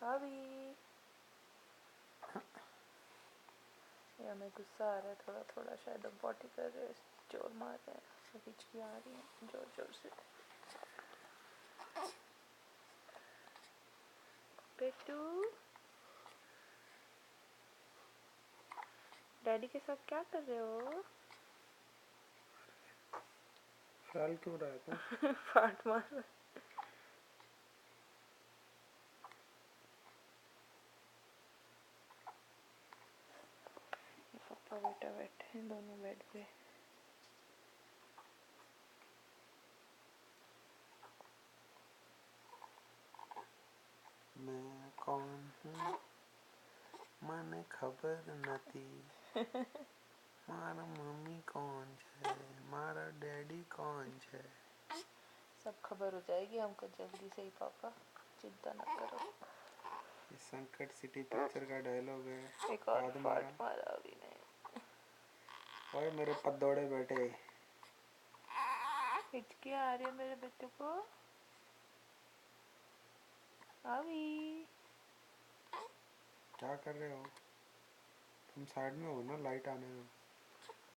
अभी ये हमें गुस्सा आ रहा है थोड़ा थोड़ा, शायद हम पॉटी कर रहे हैं, जोर मार रहे हैं, सब हिचकी आ रही है जोर जोर से। बेटू डैडी के साथ क्या कर रहे हो? ख्याल क्यों रहा है तू? फाट मार रहा है। पापा बेटा बैठे हैं दोनों बेड पे। मैं कौन हूँ મને ખબર નથી મારા મમ્મી कौन છે मारा डैडी कौन છે। सब खबर हो जाएगी हमको जल्दी से ही पापा, चिंता ना करो। ये संकट सिटी पिक्चर का डायलॉग है। एक और फाट मारा अभी नहीं। ओए मेरे पदौड़े बेटे, हिचकी आ रही है मेरे बेटे को। अभी क्या कर रहे हो तुम? साइड में हो ना, लाइट आने में।